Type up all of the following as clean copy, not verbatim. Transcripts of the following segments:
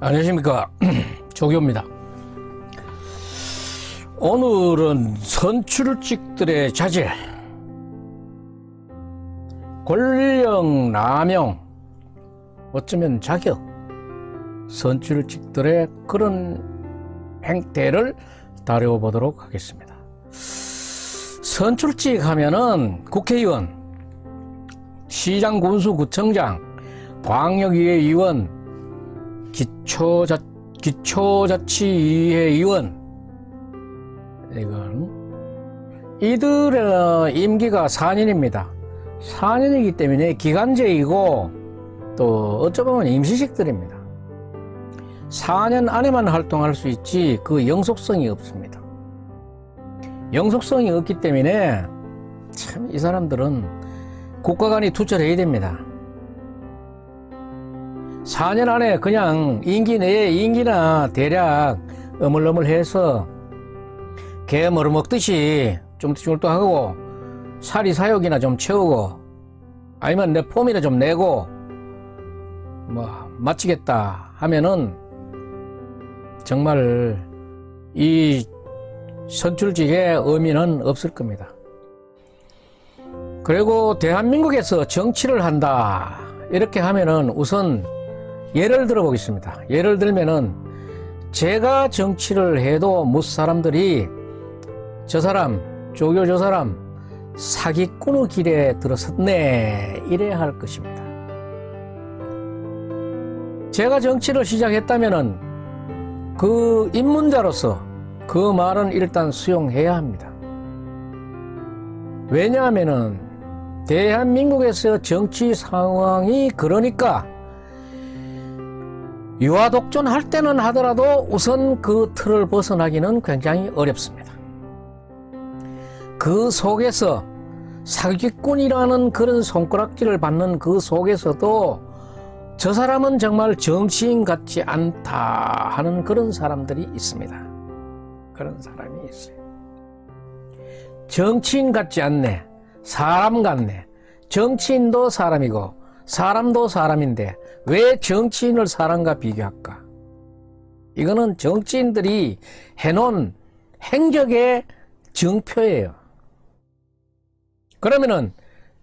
안녕하십니까. 조교입니다. 오늘은 선출직들의 자질, 권력 남용, 어쩌면 자격, 선출직들의 그런 행태를 다뤄보도록 하겠습니다. 선출직 하면은 국회의원, 시장, 군수, 구청장, 광역의회 의원, 기초자치의회 의원, 이들의 임기가 4년입니다. 4년이기 때문에 기간제이고 또 어쩌면 임시직들입니다. 4년 안에만 활동할 수 있지 그 영속성이 없습니다. 영속성이 없기 때문에 참 이 사람들은 국가 간이 투철해야 됩니다. 4년 안에 그냥 임기 내에 임기나 대략 어물어물해서 개 머리먹듯이 좀 쫄도하고 사리 사욕이나 좀 채우고 아니면 내 폼이나 좀 내고 뭐 마치겠다 하면은 정말 이 선출직의 의미는 없을 겁니다. 그리고 대한민국에서 정치를 한다 이렇게 하면은 우선 예를 들어 보겠습니다. 예를 들면은 제가 정치를 해도 못 사람들이 저 사람, 조교 저 사람 사기꾼의 길에 들어섰네 이래야 할 것입니다. 제가 정치를 시작했다면은 그 입문자로서 그 말은 일단 수용해야 합니다. 왜냐하면은 대한민국에서 정치 상황이 그러니까 유아독존할 때는 하더라도 우선 그 틀을 벗어나기는 굉장히 어렵습니다. 그 속에서 사기꾼이라는 그런 손가락질을 받는 그 속에서도 저 사람은 정말 정치인 같지 않다 하는 그런 사람들이 있습니다. 그런 사람이 있어요. 정치인 같지 않네. 사람 같네. 정치인도 사람이고 사람도 사람인데 왜 정치인을 사람과 비교할까? 이거는 정치인들이 해놓은 행적의 증표예요. 그러면은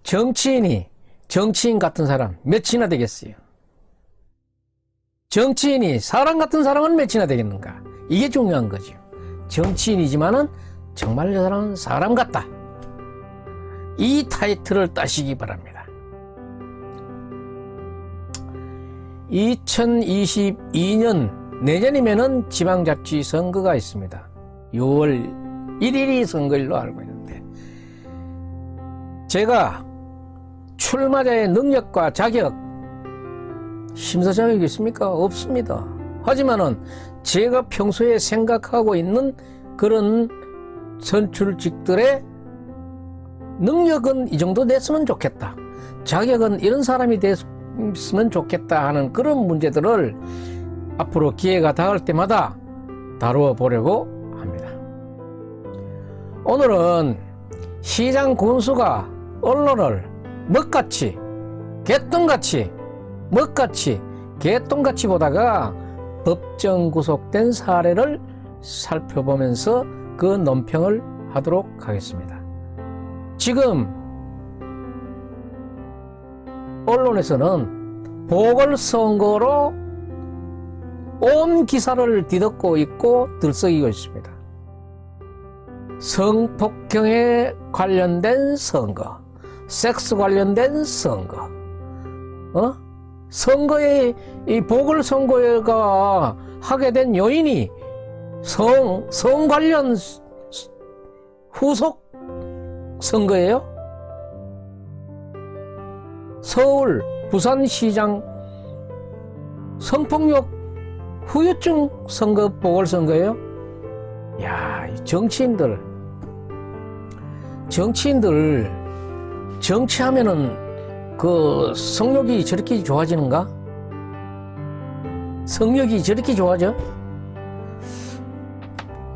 정치인이 정치인 같은 사람 몇이나 되겠어요? 정치인이 사람 같은 사람은 몇이나 되겠는가? 이게 중요한 거죠. 정치인이지만은 정말 저 사람은 사람 같다. 이 타이틀을 따시기 바랍니다. 2022년 내년이면은 지방자치 선거가 있습니다. 6월 1일이 선거일로 알고 있는데 제가 출마자의 능력과 자격 심사 자격이 있습니까? 없습니다. 하지만은 제가 평소에 생각하고 있는 그런 선출직들의 능력은 이 정도 됐으면 좋겠다. 자격은 이런 사람이 됐으면 좋겠다 하는 그런 문제들을 앞으로 기회가 닿을 때마다 다루어 보려고 합니다. 오늘은 시장 군수가 언론을 먹같이 개똥같이 먹같이 개똥같이 보다가 법정 구속된 사례를 살펴보면서 그 논평을 하도록 하겠습니다. 지금 언론에서는 보궐선거로 온 기사를 뒤덮고 있고 들썩이고 있습니다. 성폭행에 관련된 선거, 섹스 관련된 선거, 선거에 이 보궐선거가 하게 된 요인이 성 관련 후속 선거예요. 서울, 부산시장 성폭력 후유증 선거 보궐선거예요. 야, 이 정치인들 정치하면은 그 성욕이 저렇게 좋아지는가? 성욕이 저렇게 좋아져?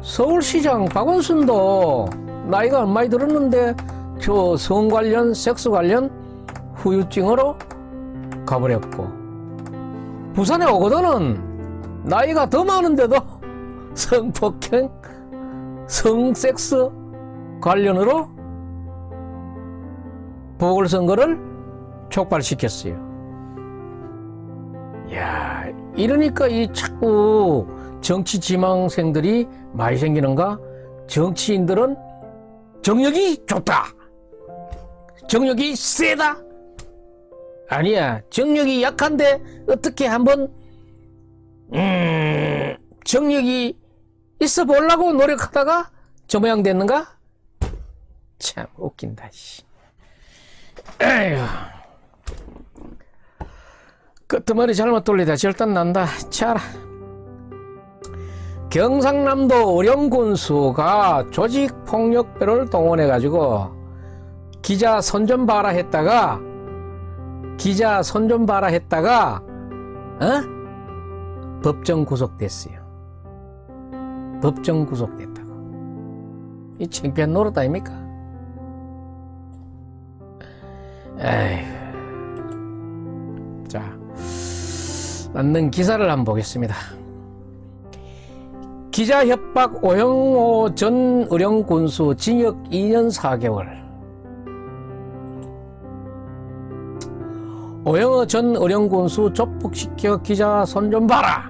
서울시장 박원순도 나이가 많이 들었는데 저 성 관련, 섹스 관련 후유증으로 가버렸고, 부산에 오거든은 나이가 더 많은데도 성폭행, 성섹스 관련으로 보궐선거를 촉발시켰어요. 야, 이러니까 이 자꾸 정치 지망생들이 많이 생기는가? 정치인들은 정력이 좋다. 정력이 세다. 아니야, 정력이 약한데 어떻게 한번 정력이 있어 보려고 노력하다가 저 모양 됐는가? 참 웃긴다. 씨. 에휴. 끄트머리 잘못 돌리다 절단 난다. 차라. 경상남도 의령군수가 조직폭력배를 동원해가지고 기자 손 좀 봐라 했다가 법정 구속됐어요. 법정 구속됐다고. 이 창피한 노릇 아닙니까? 에휴. 자, 맞는 기사를 한번 보겠습니다. 기자 협박 오영호 전 의령군수 징역 2년 4개월. 오영호 전 의령군수 조폭시켜 기자 손 좀 봐라.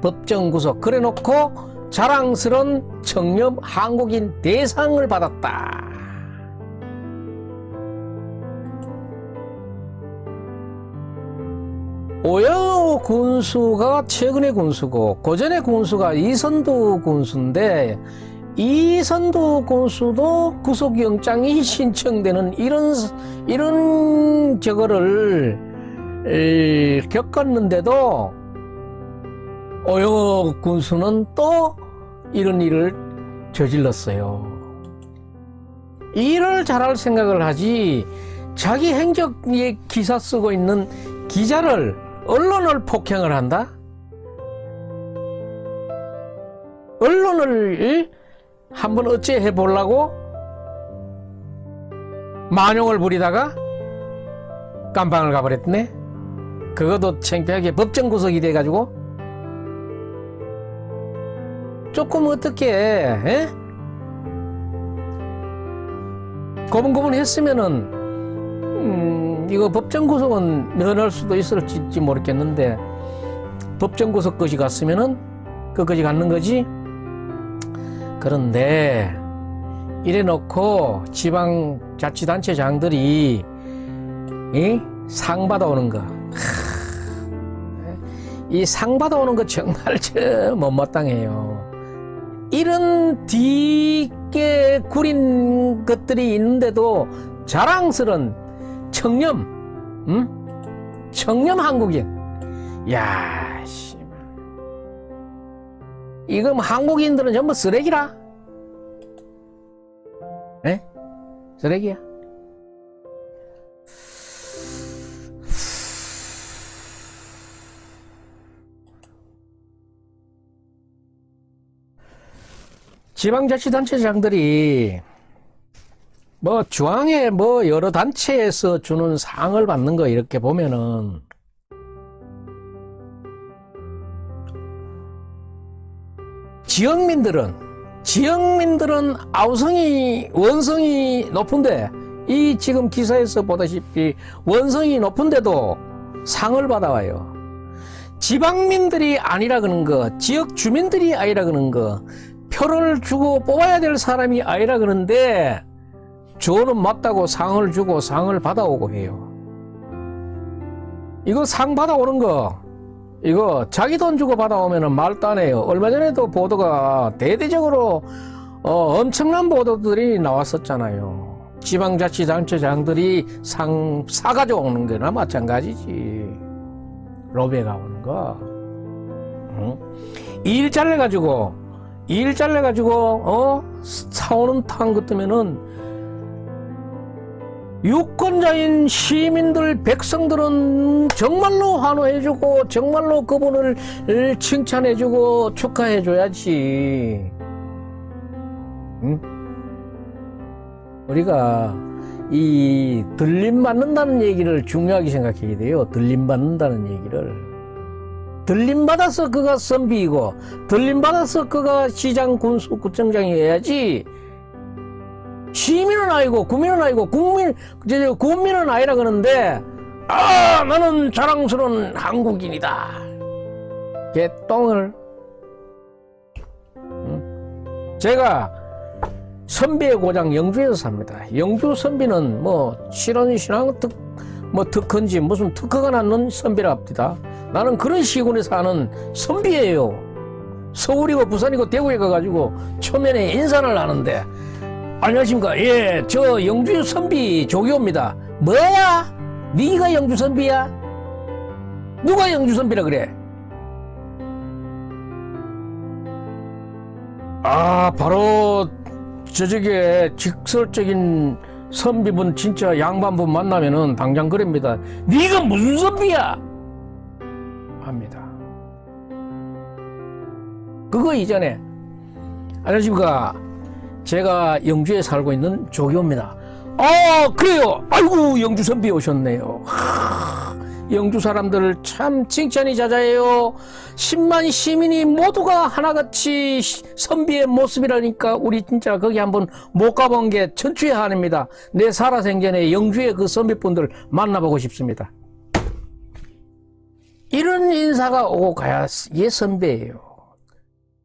법정 구속. 그래놓고 자랑스러운 청렴 한국인 대상을 받았다. 오영호 군수가 최근의 군수고 고전의 군수가 이선두 군수인데 이선두 군수도 구속영장이 신청되는 이런 저거를 겪었는데도 오영호 군수는 또 이런 일을 저질렀어요. 일을 잘할 생각을 하지 자기 행적에 기사 쓰고 있는 기자를 언론을 폭행을 한다? 언론을 한번 어째 해보려고 만용을 부리다가 깜방을 가버렸네. 그것도 창피하게 법정 구속이 돼가지고 조금 어떻게 해? 고분고분 했으면은 이거 법정 구속은 면할 수도 있을지 모르겠는데 법정 구속까지 갔으면은 끝까지 갔는 거지. 그런데 이래 놓고 지방자치단체장들이 상 받아오는 거, 이 상 받아오는 거 정말 못마땅해요. 이런 뒤게 구린 것들이 있는데도 자랑스런 청렴, 청렴 한국인. 야, 씨. 이거 한국인들은 전부 쓰레기라. 에? 쓰레기야. 지방자치단체장들이 중앙에 여러 단체에서 주는 상을 받는 거 이렇게 보면은 지역민들은 아우성이 원성이 높은데 이 지금 기사에서 보다시피 원성이 높은데도 상을 받아와요. 지방민들이 아니라 그런 거, 지역 주민들이 아니라 그런 거, 표를 주고 뽑아야 될 사람이 아니라 그러는데 저는 맞다고 상을 주고 상을 받아오고 해요. 이거 상 받아오는 거, 이거 자기 돈 주고 받아오면 말도 안 해요. 얼마 전에도 보도가 대대적으로 엄청난 보도들이 나왔었잖아요. 지방자치단체장들이 상 사가지고 오는 거나 마찬가지지. 로베가 오는 거. 일 잘려가지고 사오는 탕 같으면은 유권자인 시민들, 백성들은 정말로 환호해주고 정말로 그분을 칭찬해주고 축하해줘야지. 응? 우리가 이 들림 받는다는 얘기를 중요하게 생각해야 돼요. 들림 받는다는 얘기를. 들림받아서 그가 선비이고 들림받아서 그가 시장 군수 구청장이 해야지. 시민은 아니고 국민은 아니고 국민은 아니라 그러는데 나는 자랑스러운 한국인이다. 개똥을. 제가 선비의 고장 영주에서 삽니다. 영주 선비는 뭐 신앙 특허인지 무슨 특허가 났는 선비라 합니다. 나는 그런 시군에 사는 선비예요. 서울이고 부산이고 대구에 가가지고 초면에 인사를 하는데, 안녕하십니까? 예, 저 영주 선비 조교입니다. 뭐야? 네가 영주 선비야? 누가 영주 선비라 그래? 바로 저쪽에 직설적인 선비분, 진짜 양반분 만나면은 당장 그럽니다. 네가 무슨 선비야? 합니다. 그거 이전에, 안녕하십니까? 제가 영주에 살고 있는 조교입니다. 그래요? 아이고, 영주 선비 오셨네요. 영주 사람들 참 칭찬이 자자해요. 10만 시민이 모두가 하나같이 선비의 모습이라니까 우리 진짜 거기 한번 못 가본 게 천추의 한입니다. 내 살아생전에 영주의 그 선비분들 만나보고 싶습니다. 이런 인사가 오고 가야 이게 선비예요.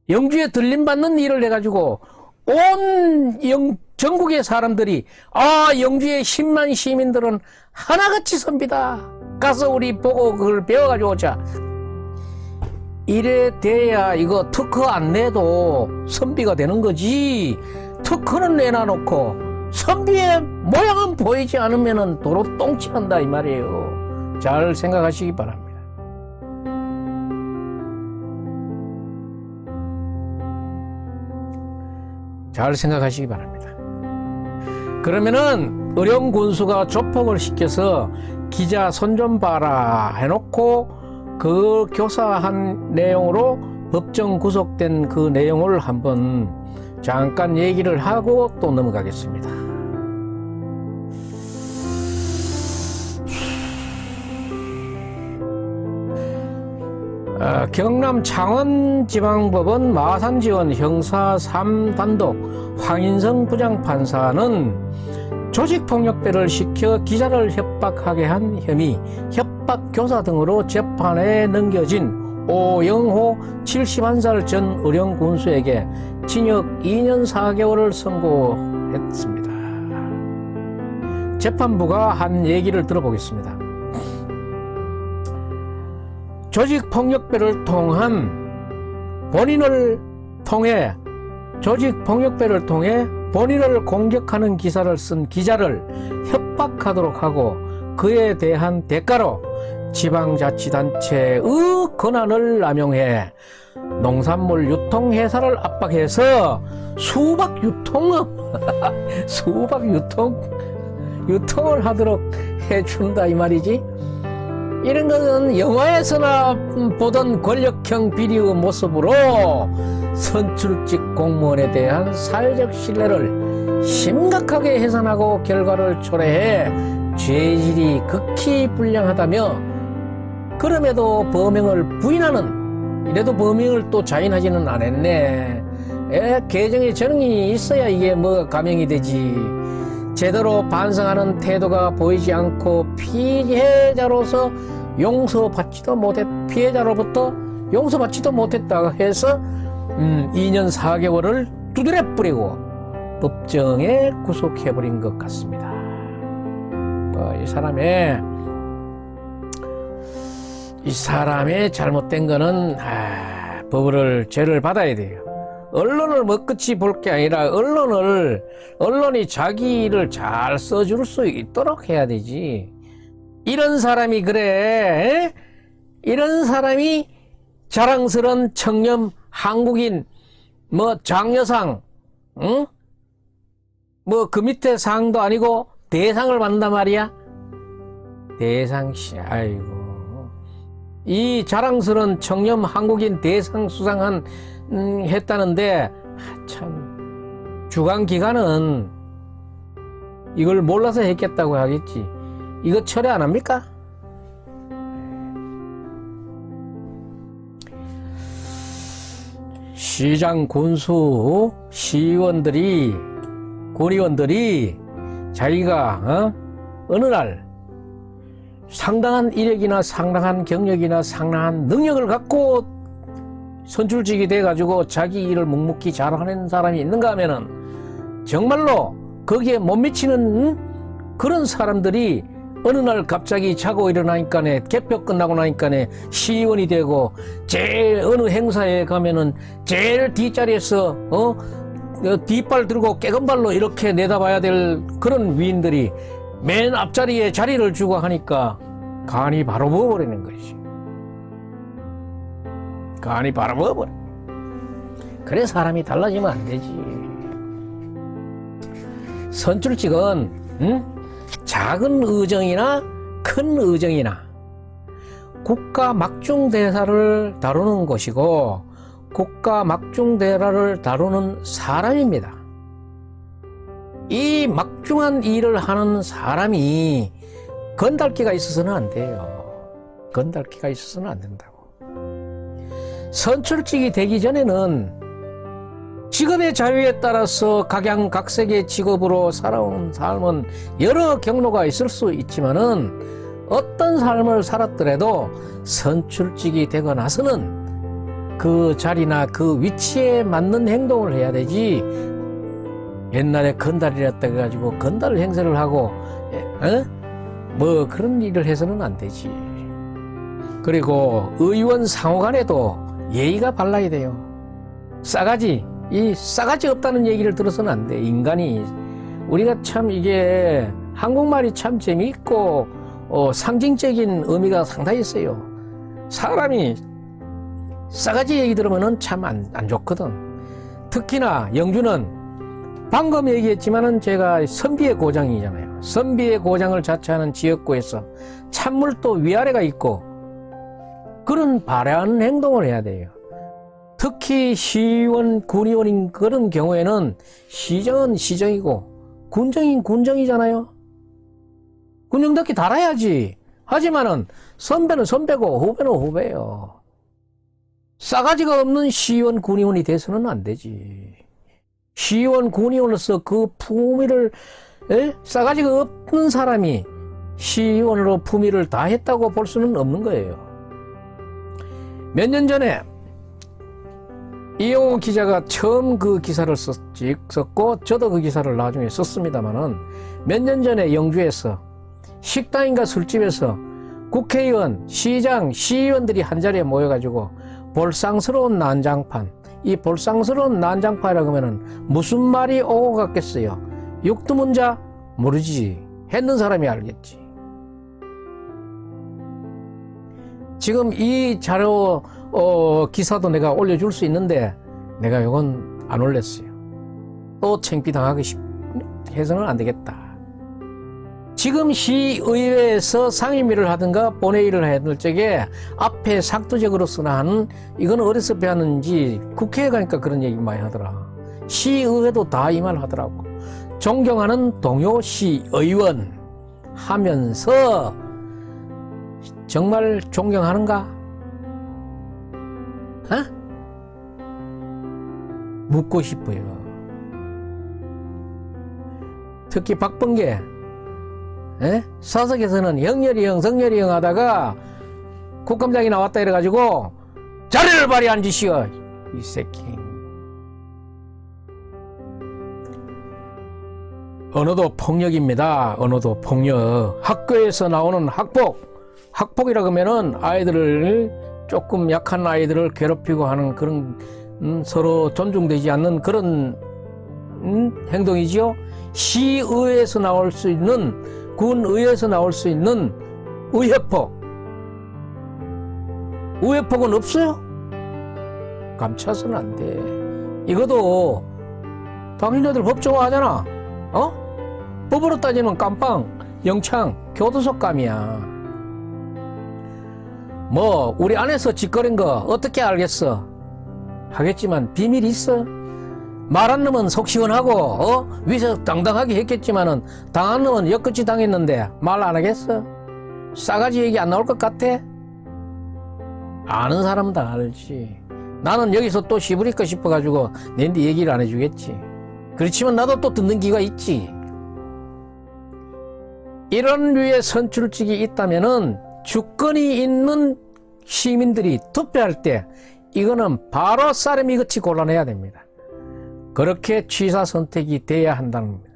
영주에 들림받는 일을 해가지고 온 전국의 사람들이 영주의 10만 시민들은 하나같이 선비다. 가서 우리 보고 그걸 배워가지고 오자. 이래 돼야 이거 특허 안 내도 선비가 되는 거지. 특허는 내놔놓고 선비의 모양은 보이지 않으면 도로 똥칠한다 이 말이에요. 잘 생각하시기 바랍니다. 잘 생각하시기 바랍니다. 그러면은 의령군수가 조폭을 시켜서 기자 손 좀 봐라 해놓고 그 교사한 내용으로 법정 구속된 그 내용을 한번 잠깐 얘기를 하고 또 넘어가겠습니다. 경남 창원지방법원 마산지원 형사 3단독 황인성 부장판사는 조직폭력배를 시켜 기자를 협박하게 한 혐의, 협박교사 등으로 재판에 넘겨진 오영호 71살 전 의령군수에게 징역 2년 4개월을 선고했습니다. 재판부가 한 얘기를 들어보겠습니다. 조직폭력배를 통해 본인을 공격하는 기사를 쓴 기자를 협박하도록 하고 그에 대한 대가로 지방자치단체의 권한을 남용해 농산물 유통회사를 압박해서 수박 유통을 하도록 해준다 이 말이지. 이런 것은 영화에서나 보던 권력형 비리의 모습으로 선출직 공무원에 대한 사회적 신뢰를 심각하게 훼손하고 결과를 초래해 죄질이 극히 불량하다며, 그럼에도 범행을 부인하는, 이래도 범행을 또 자인하지는 않았네. 개정의 정이 있어야 이게 뭐 감형이 되지. 제대로 반성하는 태도가 보이지 않고 피해자로부터 용서받지도 못했다고 해서 2년 4개월을 두드려 뿌리고 법정에 구속해버린 것 같습니다. 이 사람의 잘못된 거는 법을 죄를 받아야 돼요. 언론을 먹끝이 볼 게 아니라 언론이 자기를 잘 써줄 수 있도록 해야 되지. 이런 사람이 그래? 이런 사람이 자랑스러운 청렴 한국인 장려상, 응? 그 밑에 상도 아니고 대상을 받는단 말이야. 대상씨, 아이고. 이 자랑스러운 청렴 한국인 대상 수상한 했다는데 참 주관 기관은 이걸 몰라서 했겠다고 하겠지. 이거 철회 안 합니까? 시장 군수 시의원들이 군의원들이 자기가 어느 날 상당한 이력이나 상당한 경력이나 상당한 능력을 갖고 선출직이 돼가지고 자기 일을 묵묵히 잘하는 사람이 있는가 하면은 정말로 거기에 못 미치는 그런 사람들이 어느 날 갑자기 자고 일어나니까네 개표 끝나고 나니까네 시의원이 되고 제일 어느 행사에 가면은 제일 뒷자리에서 뒷발 들고 깨건발로 이렇게 내다봐야 될 그런 위인들이 맨 앞자리에 자리를 주고 하니까 간이 바로 부어버리는 것이지. 간이 바로 부어버려. 그래 사람이 달라지면 안 되지. 선출직은 작은 의정이나 큰 의정이나 국가 막중대사를 다루는 곳이고 국가 막중대사를 다루는 사람입니다. 이 막중한 일을 하는 사람이 건달기가 있어서는 안 돼요. 건달기가 있어서는 안 된다고. 선출직이 되기 전에는 직업의 자유에 따라서 각양각색의 직업으로 살아온 삶은 여러 경로가 있을 수 있지만은 어떤 삶을 살았더라도 선출직이 되고 나서는 그 자리나 그 위치에 맞는 행동을 해야 되지. 옛날에 건달이랬다 해가지고 건달 행세를 하고 뭐 그런 일을 해서는 안 되지. 그리고 의원 상호간에도 예의가 발라야 돼요. 이 싸가지 없다는 얘기를 들어서는 안 돼. 인간이 우리가 참 이게 한국말이 참 재미있고 상징적인 의미가 상당히 있어요. 사람이 싸가지 얘기 들으면은 참 안 좋거든. 특히나 영주는 방금 얘기했지만은 제가 선비의 고장이잖아요. 선비의 고장을 자처하는 지역구에서 찬물도 위아래가 있고 그런 바라는 행동을 해야 돼요. 특히 시의원, 군의원인 그런 경우에는 시정은 시정이고 군정인 군정이잖아요. 군정답게 달아야지. 하지만은 선배는 선배고 후배는 후배예요. 싸가지가 없는 시의원, 군의원이 돼서는 안 되지. 시의원, 군의원으로서 그 품위를 싸가지가 없는 사람이 시의원으로 품위를 다했다고 볼 수는 없는 거예요. 몇 년 전에 이용호 기자가 처음 그 기사를 썼고 저도 그 기사를 나중에 썼습니다만은 몇 년 전에 영주에서 식당인가 술집에서 국회의원, 시장, 시의원들이 한자리에 모여가지고 볼상스러운 난장판, 이 볼상스러운 난장판이라고 하면은 무슨 말이 오고 갔겠어요? 육두문자? 모르지. 했는 사람이 알겠지. 지금 이 자료 기사도 내가 올려줄 수 있는데 내가 이건 안 올렸어요. 또 창피당하기 해서는 안 되겠다. 지금 시의회에서 상임위를 하든가 본회의를 하는 적에 앞에 상투적으로서나 하는 이건 어디서 배웠는지 국회에 가니까 그런 얘기 많이 하더라. 시의회도 다 이 말 하더라고. 존경하는 동료 시의원 하면서 정말 존경하는가? 묻고 싶어요. 특히 박범계 사석에서는 영렬이 형, 성렬이 형 하다가 국감장이 나왔다 이래가지고 자리를 발휘 앉으시오. 이 새끼. 언어도 폭력입니다. 언어도 폭력. 학교에서 나오는 학폭이라고 하면은 아이들을 조금 약한 아이들을 괴롭히고 하는 그런 서로 존중되지 않는 그런 행동이지요. 시의회에서 나올 수 있는 군의회에서 나올 수 있는 의회폭은 없어요. 감춰서는 안 돼. 이것도 당신네들 법 좋아하잖아. 법으로 따지면 깜빵, 영창, 교도소감이야. 뭐 우리 안에서 짓거린 거 어떻게 알겠어? 하겠지만 비밀이 있어. 말한 놈은 속 시원하고 위서 당당하게 했겠지만은 당한 놈은 엿끝이 당했는데 말 안 하겠어? 싸가지 얘기 안 나올 것 같아? 아는 사람은 다 알지. 나는 여기서 또 시부릴까 싶어가지고 낸데 얘기를 안 해주겠지. 그렇지만 나도 또 듣는 귀가 있지. 이런 류의 선출직이 있다면은 주권이 있는 시민들이 투표할 때 이거는 바로 싸름이 같이 골라내야 됩니다. 그렇게 취사 선택이 돼야 한다는 겁니다.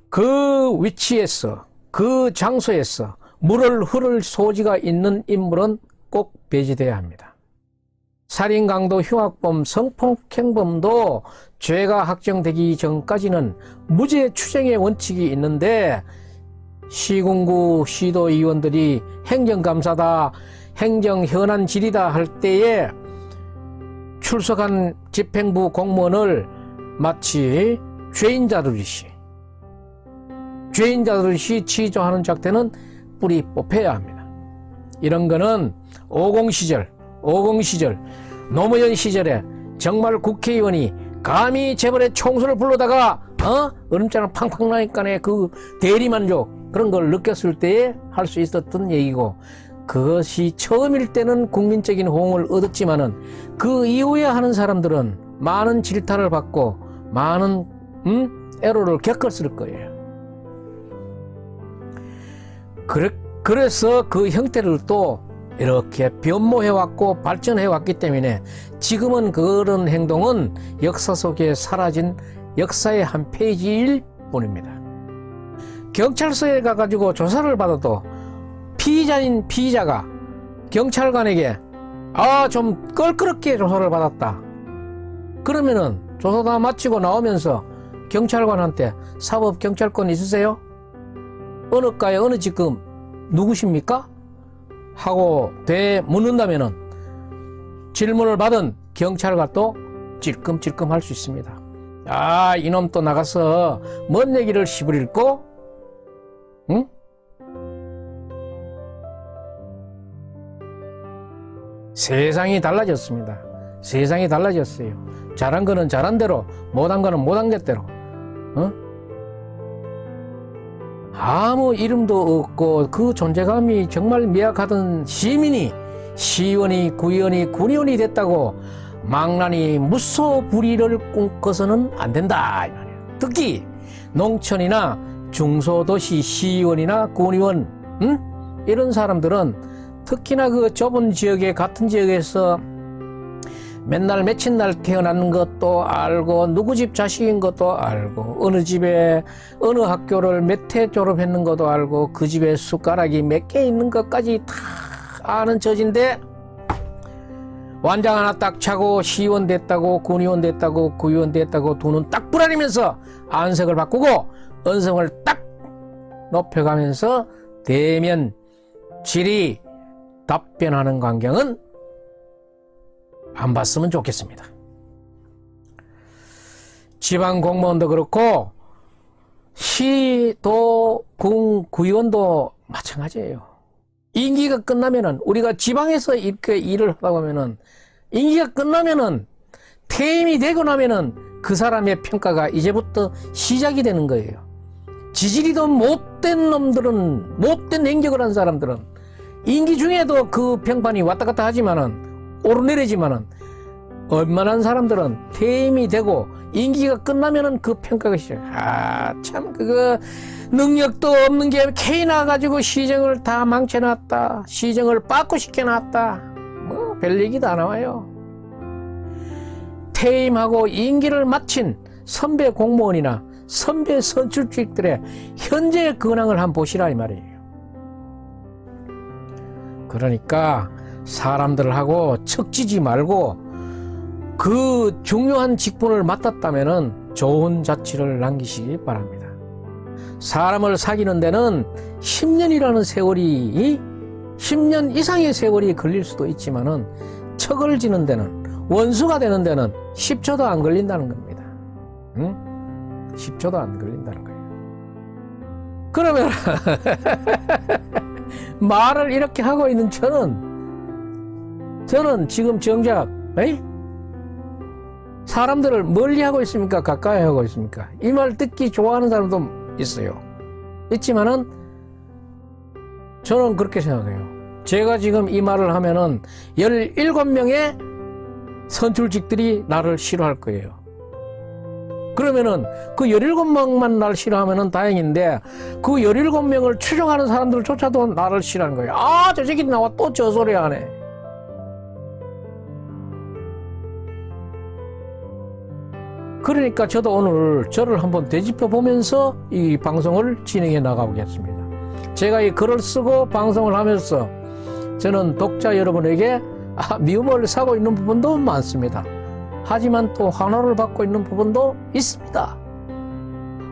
그 위치에서, 그 장소에서 물을 흐를 소지가 있는 인물은 꼭 배제돼야 합니다. 살인, 강도, 흉악범, 성폭행범도 죄가 확정되기 전까지는 무죄 추정의 원칙이 있는데 시군구 시도의원들이 행정감사다, 행정현안질이다 할 때에 출석한 집행부 공무원을 마치 죄인자들이시 취조하는 작태는 뿌리 뽑혀야 합니다. 이런 거는 50 시절 노무현 시절에 정말 국회의원이 감히 재벌의 총수를 불러다가 얼음장을 팡팡 나니까네 그 대리만족 그런 걸 느꼈을 때에 할 수 있었던 얘기고, 그것이 처음일 때는 국민적인 호응을 얻었지만은 그 이후에 하는 사람들은 많은 질타를 받고 많은 애로를 겪었을 거예요. 그래서 그 형태를 또 이렇게 변모해왔고 발전해왔기 때문에 지금은 그런 행동은 역사 속에 사라진 역사의 한 페이지일 뿐입니다. 경찰서에 가가지고 조사를 받아도 피의자인 피의자가 경찰관에게 좀 껄끄럽게 조사를 받았다. 그러면은 조사 다 마치고 나오면서 경찰관한테 사법경찰권 있으세요? 어느 과에 어느 직급 누구십니까? 하고 묻는다면은 질문을 받은 경찰관도 찔끔찔끔 할 수 있습니다. 이놈 또 나가서 뭔 얘기를 시부릴꼬? 응? 세상이 달라졌습니다. 세상이 달라졌어요. 잘한 거는 잘한 대로, 못한 거는 못한 것대로. 아무 이름도 없고 그 존재감이 정말 미약하던 시민이 시의원이 구의원이 군의원이 됐다고 망나니 무소불위를 꿈꿔서는 안 된다 이 말이에요. 특히 농촌이나 중소도시 시의원이나 군의원 이런 사람들은 특히나 그 좁은 지역에 같은 지역에서 맨날 며칠 날 태어난 것도 알고 누구 집 자식인 것도 알고 어느 집에 어느 학교를 몇 회 졸업했는 것도 알고 그 집에 숟가락이 몇 개 있는 것까지 다 아는 처지인데 완장 하나 딱 차고 시의원 됐다고 군의원 됐다고 구의원 됐다고 두 눈 딱 부라리면서 안색을 바꾸고 언성을 딱 높여가면서 대면 질의 답변하는 광경은 안 봤으면 좋겠습니다. 지방 공무원도 그렇고 시도 군 구의원도 마찬가지예요. 임기가 끝나면은 우리가 지방에서 이렇게 일을 하다 보면은 임기가 끝나면은 퇴임이 되고 나면은 그 사람의 평가가 이제부터 시작이 되는 거예요. 지지리도 못된 놈들은, 못된 행적을 한 사람들은 임기 중에도 그 평판이 왔다 갔다 하지만은 오르내리지만은 웬만한 사람들은 퇴임이 되고 임기가 끝나면은 그 평가가 시작. 참 그거 능력도 없는 게 K 나가지고 시정을 다 망쳐놨다. 시정을 빠꾸시켜놨다. 뭐 별 얘기도 안 나와요. 퇴임하고 임기를 마친 선배 공무원이나 선배 선출직들의 현재의 근황을 한번 보시라 이 말이에요. 그러니까 사람들하고 척지지 말고 그 중요한 직분을 맡았다면은 좋은 자취를 남기시기 바랍니다. 사람을 사귀는 데는 10년이라는 세월이 10년 이상의 세월이 걸릴 수도 있지만은 척을 지는 데는 원수가 되는 데는 10초도 안 걸린다는 겁니다. 10초도 안 걸린다는 거예요. 그러면 말을 이렇게 하고 있는 저는 지금 정작 사람들을 멀리 하고 있습니까? 가까이 하고 있습니까? 이 말 듣기 좋아하는 사람도 있어요. 있지만은 저는 그렇게 생각해요. 제가 지금 이 말을 하면은 17명의 선출직들이 나를 싫어할 거예요. 그러면은 그 17명만 나를 싫어하면은 다행인데 그 17명을 추종하는 사람들조차도 나를 싫어하는 거예요. 아, 저 새끼 나와 또 저 소리 하네. 그러니까 저도 오늘 저를 한번 되짚어 보면서 이 방송을 진행해 나가보겠습니다. 제가 이 글을 쓰고 방송을 하면서 저는 독자 여러분에게 미움을 사고 있는 부분도 많습니다. 하지만 또 환호를 받고 있는 부분도 있습니다.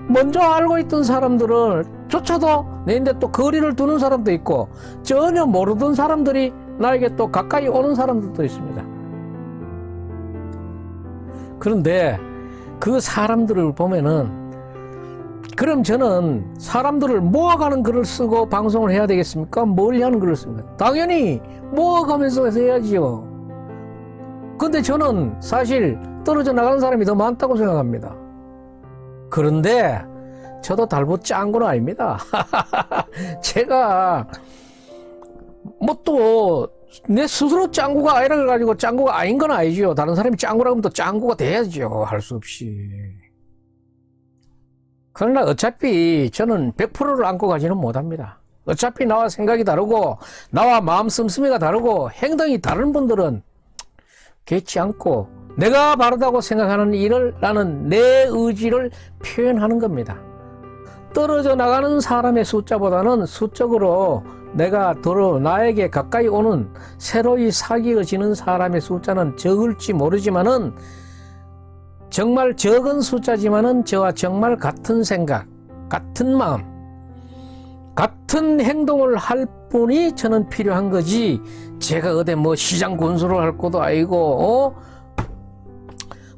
먼저 알고 있던 사람들은 조차도 내인데 또 거리를 두는 사람도 있고 전혀 모르던 사람들이 나에게 또 가까이 오는 사람들도 있습니다. 그런데 그 사람들을 보면은 그럼 저는 사람들을 모아가는 글을 쓰고 방송을 해야 되겠습니까? 뭘 하는 글을 씁니까? 당연히 모아가면서 해야지요. 근데 저는 사실 떨어져 나가는 사람이 더 많다고 생각합니다. 그런데 저도 달보 짱구는 아닙니다. 제가 뭐 또 내 스스로 짱구가 아니라 그래가지고 짱구가 아닌 건 아니죠. 다른 사람이 짱구라고 하면 또 짱구가 돼야죠. 할 수 없이. 그러나 어차피 저는 100%를 안고 가지는 못합니다. 어차피 나와 생각이 다르고 나와 마음 씀씀이가 다르고 행동이 다른 분들은 개치 않고 내가 바르다고 생각하는 일을 나는 내 의지를 표현하는 겁니다. 떨어져 나가는 사람의 숫자보다는 수적으로 내가 나에게 가까이 오는 새로이 사귀어지는 사람의 숫자는 적을지 모르지만은 정말 적은 숫자지만은 저와 정말 같은 생각, 같은 마음, 같은 행동을 할 분이 저는 필요한 거지. 제가 어디 뭐 시장 군수를 할 것도 아니고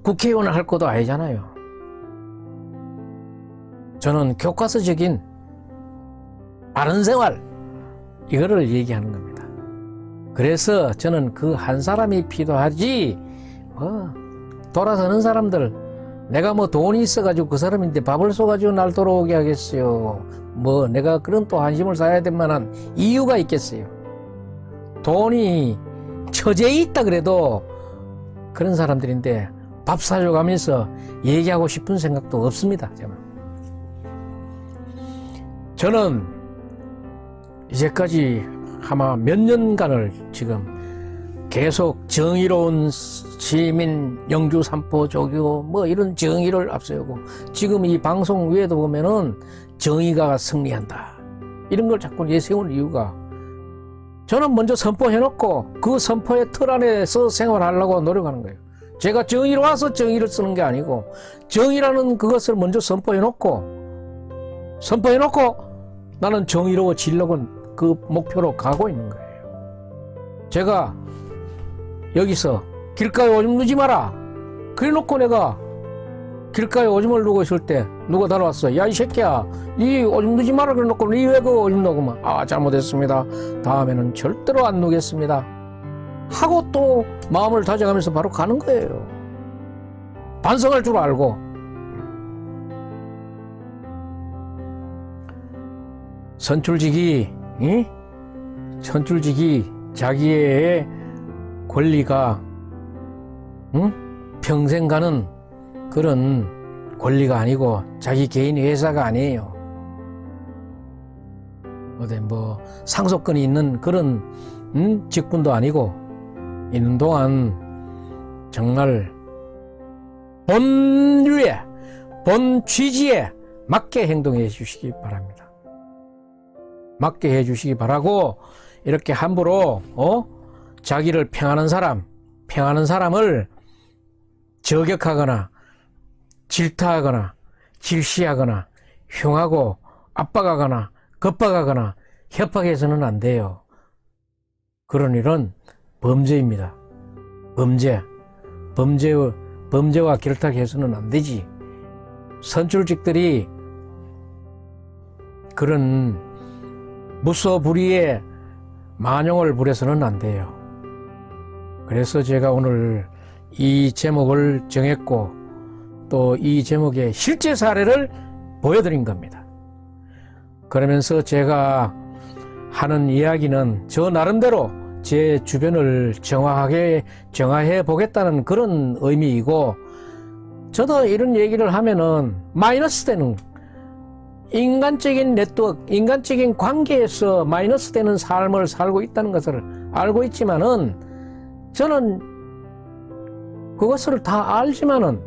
국회의원을 할 것도 아니잖아요. 저는 교과서적인 바른 생활 이거를 얘기하는 겁니다. 그래서 저는 그 한 사람이 필요하지 돌아서는 사람들 내가 뭐 돈이 있어가지고 그 사람인데 밥을 쏘가지고 날 돌아오게 하겠어요. 뭐 내가 그런 또 한심을 쌓아야 될 만한 이유가 있겠어요. 돈이 처제에 있다 그래도 그런 사람들인데 밥 사줘가면서 얘기하고 싶은 생각도 없습니다. 저는 이제까지 아마 몇 년간을 지금 계속 정의로운 시민, 영주, 삼포, 조교 뭐 이런 정의를 앞세우고 지금 이 방송 위에도 보면은 정의가 승리한다 이런 걸 자꾸 내세우는 이유가 저는 먼저 선포해놓고 그 선포의 틀 안에서 생활하려고 노력하는 거예요. 제가 정의로 와서 정의를 쓰는 게 아니고 정의라는 그것을 먼저 선포해놓고 나는 정의로워지려고 그 목표로 가고 있는 거예요. 제가 여기서 길가에 오줌 누지 마라 그래 놓고 내가 길가에 오줌을 누고 있을 때 누가 달아왔어. 야 이 새끼야 이 오줌 누지 마라 그래 놓고 니 왜 그 오줌 누구만 잘못했습니다. 다음에는 절대로 안 누겠습니다 하고 또 마음을 다져가면서 바로 가는 거예요. 반성할 줄 알고. 선출직이 자기의 권리가 평생 가는 그런 권리가 아니고 자기 개인의 회사가 아니에요. 어디 뭐 상속권이 있는 그런 직분도 아니고 있는 동안 정말 본류에 본 취지에 맞게 행동해 주시기 바랍니다. 맞게 해 주시기 바라고 이렇게 함부로 자기를 평하는 사람을 저격하거나 질타하거나 질시하거나 흉하고 압박하거나 겁박하거나 협박해서는 안 돼요. 그런 일은 범죄입니다. 범죄와 결탁해서는 안 되지. 선출직들이 그런 무소불위의 만용을 부려서는 안 돼요. 그래서 제가 오늘 이 제목을 정했고 또 이 제목의 실제 사례를 보여드린 겁니다. 그러면서 제가 하는 이야기는 저 나름대로 제 주변을 정화해 보겠다는 그런 의미이고, 저도 이런 얘기를 하면은 마이너스 되는 인간적인 네트워크, 인간적인 관계에서 마이너스 되는 삶을 살고 있다는 것을 알고 있지만은, 저는 그것을 다 알지만은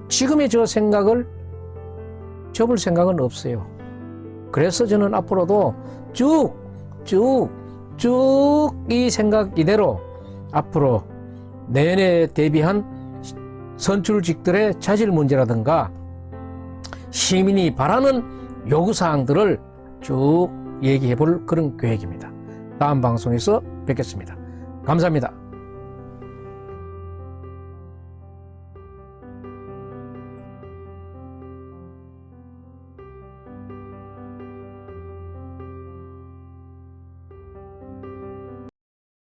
지금의 저 생각을 접을 생각은 없어요. 그래서 저는 앞으로도 쭉 이 생각 이대로 앞으로 내년에 대비한 선출직들의 차질 문제라든가 시민이 바라는 요구사항들을 쭉 얘기해 볼 그런 계획입니다. 다음 방송에서 뵙겠습니다. 감사합니다.